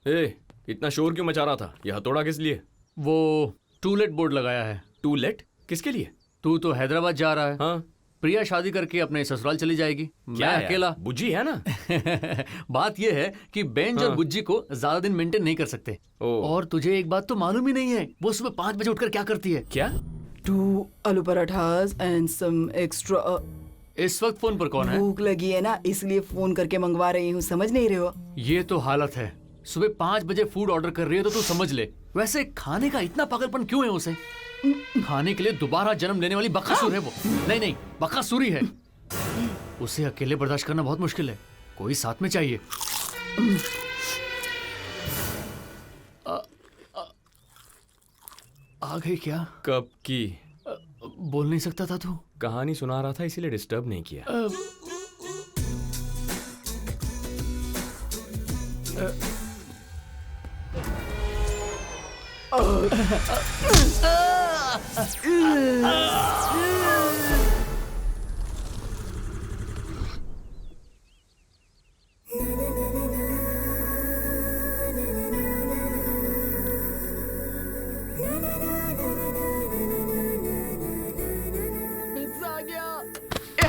ए, इतना शोर क्यों मचा रहा था? यह हथौड़ा किस लिए? वो टूलेट बोर्ड लगाया है। टूलेट? किसके लिए? तू तो हैदराबाद जा रहा है। हाँ। प्रिया शादी करके अपने ससुराल चली जाएगी। क्या मैं है? अकेला। बुज्जी है ना? बात यह है कि बेंच और बुज्जी को ज्यादा दिन मेंटेन नहीं कर सकते। और तुझे एक बात तो मालूम ही नहीं है, वो सुबह 5 बजे उठकर क्या करती है? क्या? 2 आलू पराठास एंड सम एक्स्ट्रा। इस वक्त फोन पर कौन है? भूख लगी है ना, इसलिए फोन करके मंगवा रही हूँ, समझ नहीं रहे हो? ये तो हालत है। सुबह 5 बजे फूड ऑर्डर कर रही है तो तू समझ ले। वैसे खाने का इतना पागलपन क्यों है उसे? खाने के लिए दोबारा जन्म लेने वाली बकासुर है वो। नहीं, बकासुरी है। उसे अकेले बर्दाश्त करना बहुत मुश्किल है, कोई साथ में चाहिए। आ गई क्या? कब की? बोल नहीं सकता था तू? कहानी सुना रहा था इसीलिए डिस्टर्ब नहीं किया।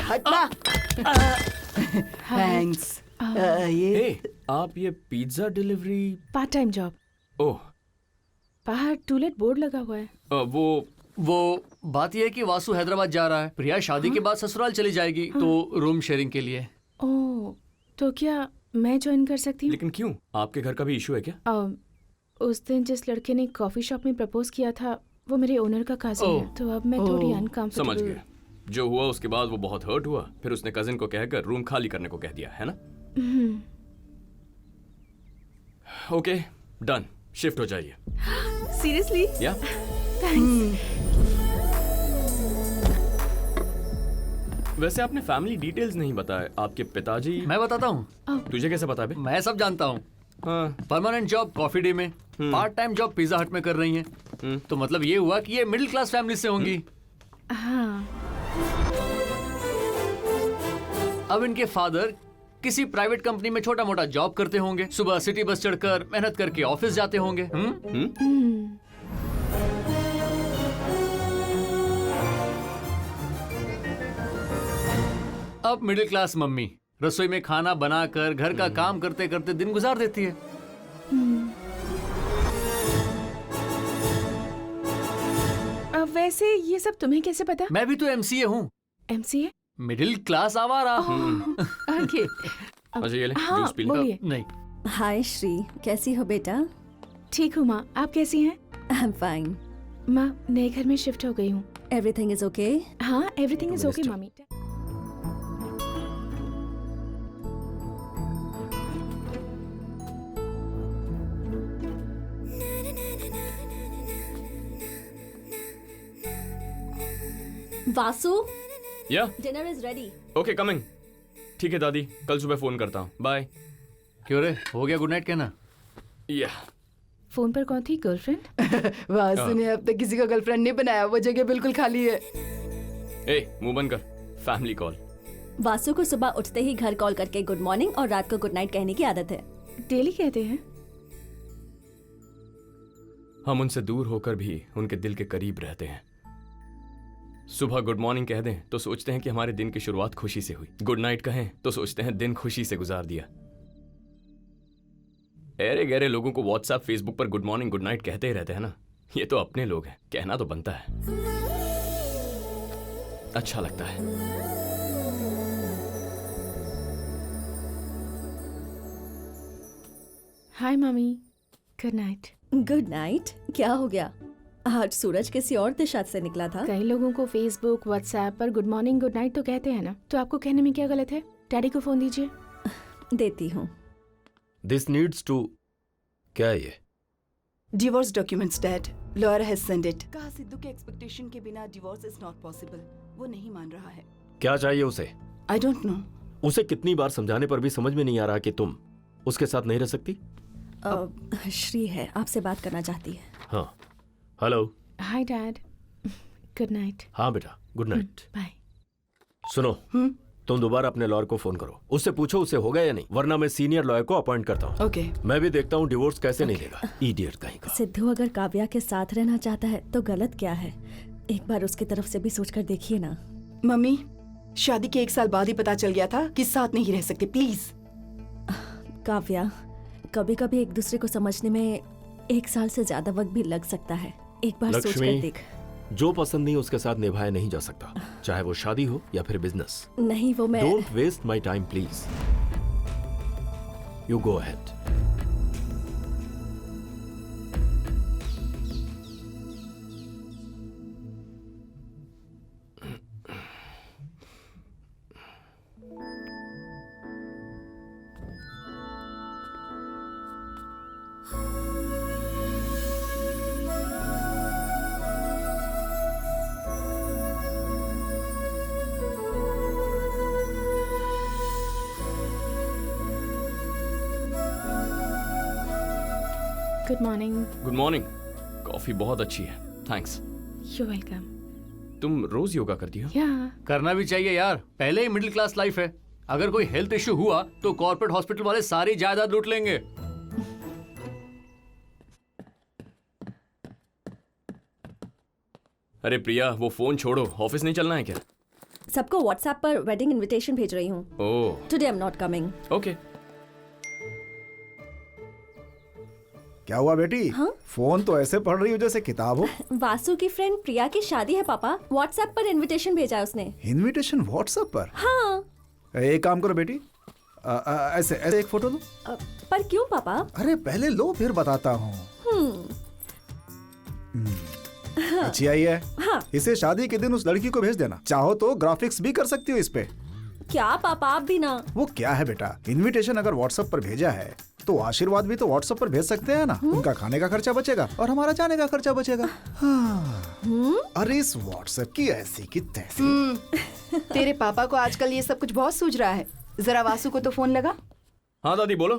हटना। थैंक्स। ये ए, आप ये pizza delivery? Part time job. Oh, बाहर टूलेट बोर्ड लगा हुआ है। वो बात यह है कि वासु हैदराबाद जा रहा है। प्रिया शादी के बाद ससुराल चली जाएगी तो रूम शेयरिंग के लिए। ओह, तो क्या मैं ज्वाइन कर सकती हूँ? लेकिन क्यों? आपके घर का भी इशू है क्या? उस दिन जिस लड़के ने कॉफी शॉप में प्रपोज किया था वो मेरे ओनर का काजिन है, तो अब मैं थोड़ी अनकंफर्टेबल। समझ गया। जो हुआ उसके बाद वो बहुत हर्ट हुआ, फिर उसने कजिन को कहकर रूम खाली करने को कह दिया, है ना? Okay, done. शिफ्ट हो जाइए। सीरियसली? या? थैंक्स। वैसे आपने फैमिली डिटेल्स नहीं बताए। आपके पिताजी? मैं बताता हूँ। तुझे कैसे पता बे? मैं सब जानता हूँ। हाँ। परमानेंट जॉब कॉफी डे में, पार्ट टाइम जॉब पिज्जा हट में कर रही हैं। तो मतलब ये हुआ कि ये मिडिल क्लास फैमिली से होंगी। हाँ। अब इनके फादर किसी प्राइवेट कंपनी में छोटा मोटा जॉब करते होंगे। सुबह सिटी बस चढ़कर मेहनत करके ऑफिस जाते होंगे। अब मिडिल क्लास मम्मी रसोई में खाना बनाकर घर का काम करते करते दिन गुजार देती है। वैसे ये सब तुम्हें कैसे पता? मैं भी तो एमसीए हूँ। एमसीए? मिडिल क्लास आवारा। ओके। अच्छा ये ले, हाँ, जूस पी ले। बोलिए। नहीं। हाय श्री, कैसी हो बेटा? ठीक हूँ माँ, आप कैसी हैं? I am fine. माँ, नए घर में शिफ्ट हो गई हूँ। Everything is okay? हाँ, एवरीथिंग इज ओके Minister. मम्मी। वासु, या? Dinner is ready. Okay, coming. ठीक है दादी, कल सुबह फोन करता हूँ। बाय। क्यों रे, हो गया गुड नाइट कहना? या। फोन पर कौन थी? गर्लफ्रेंड? वासु ने अब तक किसी का गर्लफ्रेंड नहीं बनाया, वो जगह बिल्कुल खाली है। ए, मुंह बंद कर। Family call. वासु को सुबह उठते ही घर कॉल करके गुड मॉर्निंग और रात को गुड नाइट कहने की आदत है। डेली कहते हैं। हम उनसे दूर होकर भी उनके दिल के करीब रहते हैं। सुबह गुड मॉर्निंग कह दें तो सोचते हैं कि हमारे दिन की शुरुआत खुशी से हुई। गुड नाइट कहें तो सोचते हैं दिन खुशी से गुजार दिया। ऐरे गहरे लोगों को व्हाट्सएप फेसबुक पर गुड मॉर्निंग गुड नाइट कहते ही रहते हैं ना। ये तो अपने लोग हैं, कहना तो बनता है। अच्छा लगता है। हाय मम्मी, गुड नाइट। Good night? क्या हो गया? आज सूरज किसी और दिशा से निकला था। कई लोगों को फेसबुक व्हाट्सएप पर गुड मॉर्निंग गुड नाइट तो कहते हैं ना, तो आपको कहने में क्या गलत है? डैडी को फोन दीजिए। देती हूँ। This needs to. क्या है ये? Divorce documents dad, lawyer has send it. कहा सिद्धू के एक्सपेक्टेशन के बिना डिवोर्स इज नॉट पॉसिबल। वो नहीं मान रहा है। क्या चाहिए उसे? I don't know. उसे कितनी बार समझाने पर भी समझ में नहीं आ रहा कि तुम उसके साथ नहीं रह सकती। श्री है, आपसे बात करना चाहती है। हाँ, hello. Hi dad, good night. हाँ बेटा, गुड नाइट। बाय। सुनो, तुम दोबारा अपने लॉयर को फोन करो, उससे पूछो उससे होगा या नहीं, वरना मैं सीनियर लॉयर को अपॉइंट करता हूँ। ओके मैं भी देखता हूँ डिवोर्स कैसे नहीं देगा। इडियट कहीं का। सिद्धू अगर काव्या के साथ रहना चाहता है तो गलत क्या है? एक बार उसकी तरफ से भी सोचकर देखिए ना। मम्मी, शादी के 1 साल बाद ही पता चल गया था कि साथ नहीं रह सकते। प्लीज। काव्या, कभी कभी एक दूसरे को समझने में 1 साल से ज्यादा वक्त भी लग सकता है। एक बार सोचकर लक्ष्मी, देख। जो पसंद नहीं उसके साथ निभाया नहीं जा सकता, चाहे वो शादी हो या फिर बिजनेस। नहीं, वो मैं don't waste my time please. You go ahead. Good morning. Good morning. Coffee बहुत अच्छी है, थैंक्स। You welcome. तुम रोज योगा करती हो? या करना भी चाहिए यार, पहले ही मिडिल क्लास लाइफ है। अगर कोई हेल्थ इश्यू हुआ तो कॉर्पोरेट हॉस्पिटल वाले सारी जायदाद लूट लेंगे। अरे प्रिया, वो फोन छोड़ो, ऑफिस नहीं चलना है क्या? सबको व्हाट्सएप पर वेडिंग इनविटेशन भेज रही हूँ। Oh today I am not coming. Okay. क्या हुआ बेटी? हाँ? फोन तो ऐसे पढ़ रही हो जैसे किताब हो। वासु की फ्रेंड प्रिया की शादी है पापा, व्हाट्सएप पर इनविटेशन भेजा है उसने। इनविटेशन व्हाट्सएप पर? हाँ। एक काम करो बेटी, ऐसे ऐसे एक फोटो लो। पर क्यों पापा? अरे पहले लो फिर बताता हूँ। अच्छी आई है। हाँ। इसे शादी के दिन उस लड़की को भेज देना, चाहो तो ग्राफिक्स भी कर सकती हो इस पे। क्या पापा, आप भी ना। वो क्या है बेटा, इनविटेशन अगर व्हाट्सएप पर भेजा है तो आशीर्वाद भी तो व्हाट्सएप पर भेज सकते हैं ना। उनका खाने का खर्चा बचेगा और हमारा जाने का खर्चा बचेगा। हाँ। अरे इस व्हाट्सएप की ऐसी की तैसी। तेरे पापा को आजकल ये सब कुछ बहुत सूझ रहा है। जरा वासु को तो फोन लगा। हाँ दादी बोलो।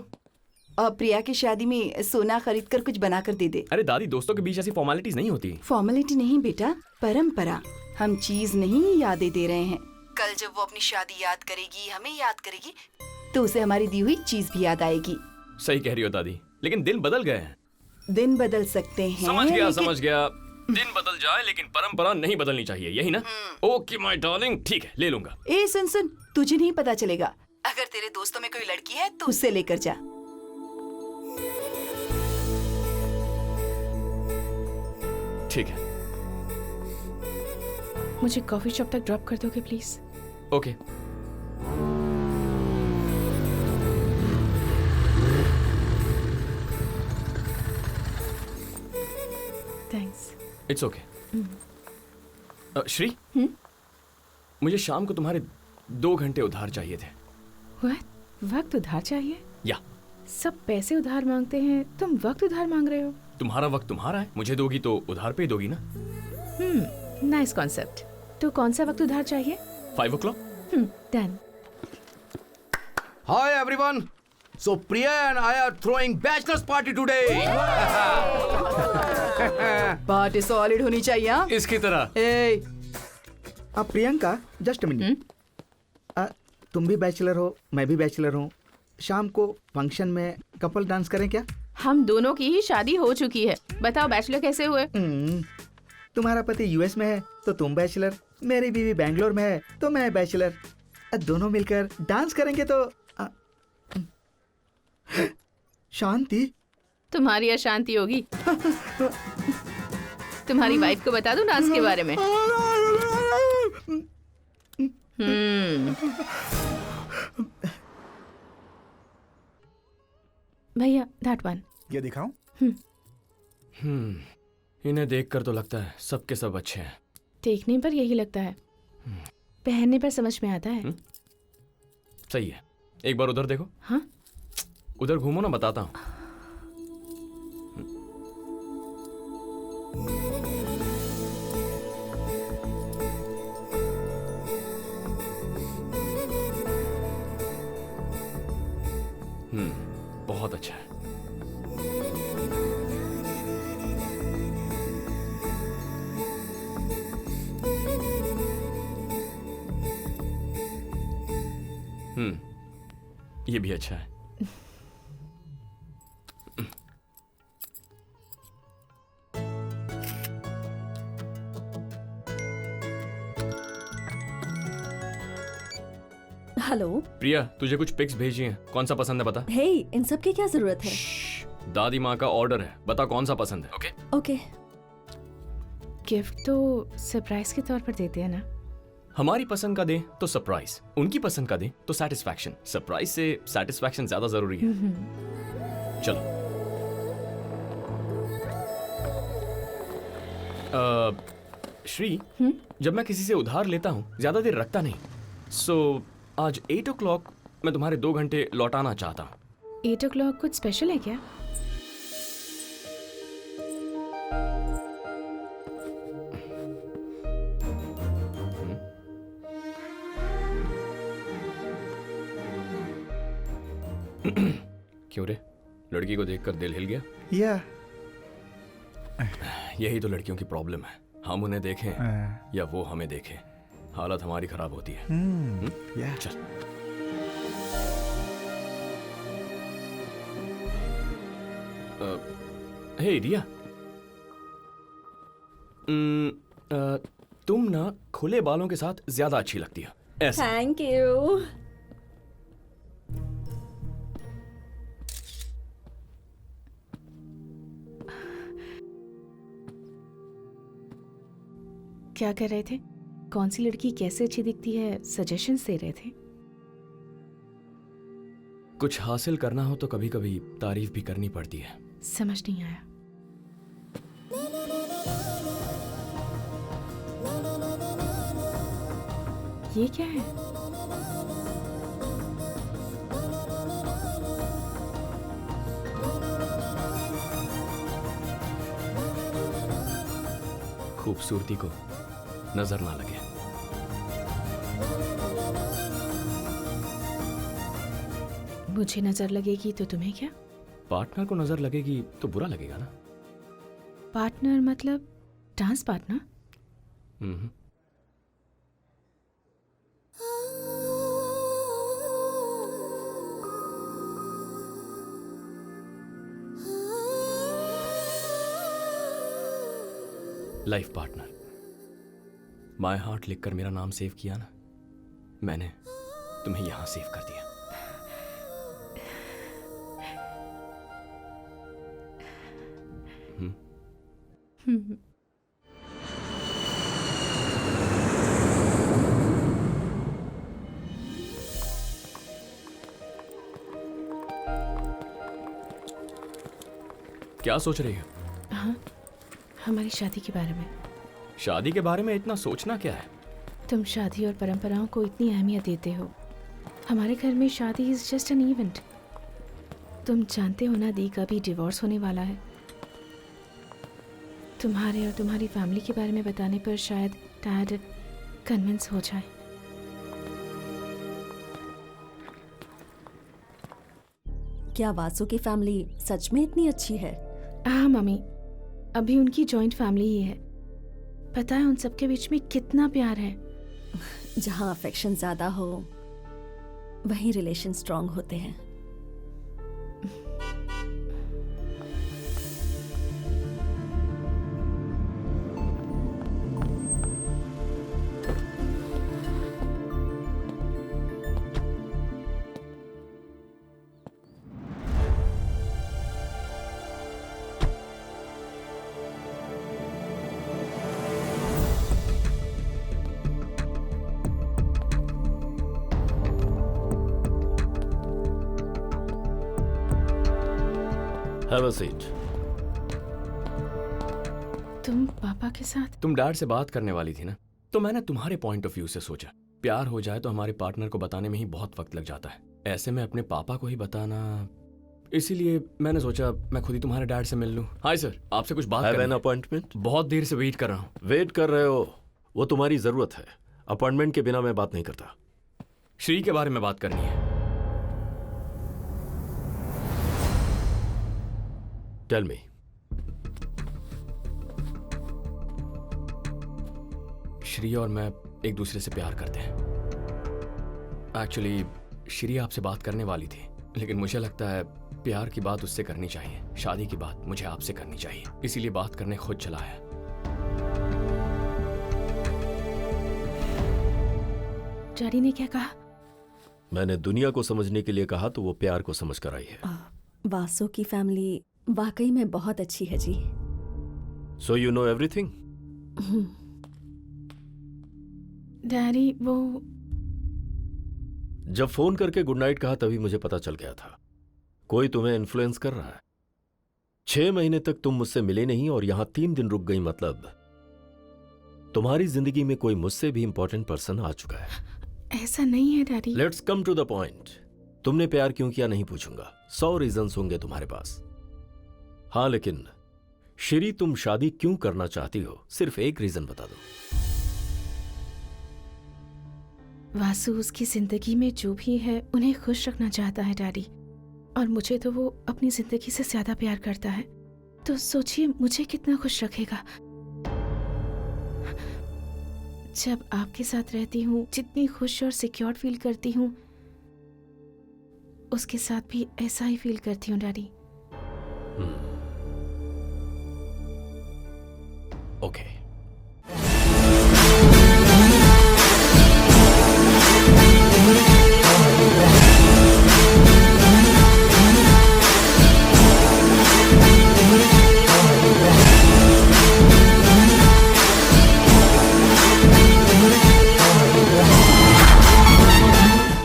और प्रिया की शादी में सोना खरीद कर कुछ बना कर दे दे। अरे दादी, दोस्तों के बीच ऐसी फॉर्मेलिटीज नहीं होती। फॉर्मेलिटी नहीं बेटा, परंपरा। हम चीज नहीं, यादें दे रहे हैं। कल जब वो अपनी शादी याद करेगी, हमें याद करेगी, तो उसे हमारी दी हुई चीज भी याद आएगी। सही कह रही हो दादी, लेकिन दिन बदल गए हैं। दिन बदल सकते हैं। समझ गया लेकिन- समझ गया। दिन बदल जाए लेकिन परंपरा नहीं बदलनी चाहिए, यही ना? ओके माय डार्लिंग, ठीक है, ले लूंगा। ए सुन सुन, तुझे नहीं पता चलेगा। अगर तेरे दोस्तों में कोई लड़की है तो उससे लेकर जा। ठीक है। मुझे कॉफी शॉप तक ड्रॉप कर दोगे please? Okay. Thanks. It's okay. Shri, मुझे शाम को तुम्हारे 2 घंटे उधार चाहिए थे। व्हाट? वक्त उधार चाहिए? या सब पैसे उधार मांगते हैं, तुम वक्त उधार मांग रहे हो? तुम्हारा वक्त तुम्हारा है, मुझे दोगी तो उधार पे ही दोगी ना। Nice concept. तो कौन सा वक्त उधार चाहिए? 5 o'clock? Done. Hi everyone. So Priya and I are throwing bachelor's party today. Party solid होनी चाहिए। हाँ? इसकी तरह। ए, अब प्रियंका, जस्ट मिनट। तुम भी बैचलर हो, मैं भी बैचलर हूँ। शाम को फंक्शन में कपल डांस करें क्या? हम दोनों की ही शादी हो चुकी है। बताओ बैचलर कैसे हुए? तुम्हारा पति यूएस में है तो तुम बैचलर, मेरी बीवी बैंगलोर में है तो मैं बैचलर। दोनों मिलकर डांस करेंगे तो शांति। तुम्हारी अशांति होगी। तुम्हारी वाइफ को बता दो डांस के बारे में। भैया दैट वन। ये दिखाऊं? इन्हें देखकर तो लगता है सबके सब अच्छे हैं। देखने पर यही लगता है, पहनने पर समझ में आता है। सही है, एक बार उधर देखो। हाँ, उधर घूमो ना, बताता हूँ। बहुत अच्छा है। ये भी अच्छा है। हेलो। प्रिया, तुझे कुछ पिक्स भेजी हैं, कौन सा पसंद है बता। हे, इन सब की क्या जरूरत है? दादी माँ का ऑर्डर है, बता कौन सा पसंद है। Okay okay. गिफ्ट तो सरप्राइज के तौर पर देते हैं ना। हमारी पसंद का दे तो सरप्राइज, उनकी पसंद का दे तो सेटिस्फैक्शन। सरप्राइज से सेटिस्फैक्शन ज्यादा जरूरी है। चलो श्री, जब मैं किसी से उधार लेता हूँ ज्यादा देर रखता नहीं। सो आज 8 o'clock मैं तुम्हारे 2 घंटे लौटाना चाहता हूँ। 8 o'clock कुछ स्पेशल है क्या? क्यों रे, लड़की को देखकर दिल हिल गया? या यही तो लड़कियों की प्रॉब्लम है, हम उन्हें देखें या वो हमें देखें, हालत हमारी खराब होती है। या चल। हे रिया, तुम ना खुले बालों के साथ ज्यादा अच्छी लगती हो। ऐसा थैंक यू। क्या कर रहे थे? कौन सी लड़की कैसे अच्छी दिखती है सजेशंस दे रहे थे? कुछ हासिल करना हो तो कभी कभी तारीफ भी करनी पड़ती है। समझ नहीं आया। ये क्या है? खूबसूरती को नजर ना लगे। मुझे नजर लगेगी तो तुम्हें क्या? पार्टनर को नजर लगेगी तो बुरा लगेगा ना। पार्टनर मतलब dance partner? Hmm. Life partner. My heart लिखकर मेरा नाम सेव किया ना, मैंने तुम्हें यहां सेव कर दिया। क्या सोच रही हो? हाँ, हमारी शादी के बारे में। शादी के बारे में इतना सोचना क्या है? तुम शादी और परंपराओं को इतनी अहमियत देते हो। हमारे घर में शादी इज जस्ट एन इवेंट। तुम जानते हो ना दी का भी डिवोर्स होने वाला है। तुम्हारे और तुम्हारी फैमिली के बारे में बताने पर शायद डैड कन्विंस हो जाए। क्या वासु की फैमिली सच में इतनी अच्छी है? हाँ मम्मी, अभी उनकी जॉइंट फैमिली ही है। पता है उन सबके बीच में कितना प्यार है। जहाँ अफेक्शन ज्यादा हो वहीं रिलेशन स्ट्रांग होते हैं। Have a seat. तुम पापा के साथ? तुम डैड से बात करने वाली थी ना, तो मैंने तुम्हारे पॉइंट ऑफ व्यू से सोचा। प्यार हो जाए तो हमारे पार्टनर को बताने में ही बहुत वक्त लग जाता है, ऐसे में अपने पापा को ही बताना। इसीलिए मैंने सोचा मैं खुद ही तुम्हारे डैड से मिल लूं। हाय सर, आपसे कुछ बात Have करनी an है। appointment? बहुत देर से वेट कर रहा हूँ। वेट कर रहे हो, वो तुम्हारी जरूरत है। अपॉइंटमेंट के बिना मैं बात नहीं करता। श्री के बारे में बात करनी है। Tell me. श्री और मैं एक दूसरे से प्यार करते हैं। एक्चुअली श्री आपसे बात करने वाली थी, लेकिन मुझे लगता है प्यार की बात उससे करनी चाहिए, शादी की बात मुझे आपसे करनी चाहिए, इसीलिए बात करने खुद चला है। डैडी ने क्या कहा? मैंने दुनिया को समझने के लिए कहा तो वो प्यार को समझ कर आई है। वासु की फैमिली वाकई में बहुत अच्छी है जी। So you know everything? Daddy वो जब फोन करके गुड नाइट कहा तभी मुझे पता चल गया था कोई तुम्हें इन्फ्लुएंस कर रहा है। 6 महीने तक तुम मुझसे मिले नहीं और यहां 3 दिन रुक गई, मतलब तुम्हारी जिंदगी में कोई मुझसे भी इंपॉर्टेंट पर्सन आ चुका है। ऐसा नहीं है daddy. Let's come to the point. तुमने प्यार क्यों किया नहीं पूछूंगा, 100 रीजंस होंगे तुम्हारे पास। हाँ, लेकिन श्री तुम शादी क्यों करना चाहती हो, सिर्फ एक रीजन बता दो। वासु उसकी जिंदगी में जो भी है उन्हें खुश रखना चाहता है डैडी, और मुझे तो वो अपनी जिंदगी से ज्यादा प्यार करता है। तो सोचिए मुझे कितना खुश रखेगा। जब आपके साथ रहती हूँ जितनी खुश और सिक्योर फील करती हूँ, उसके साथ भी ऐसा ही फील करती हूँ डैडी। ओके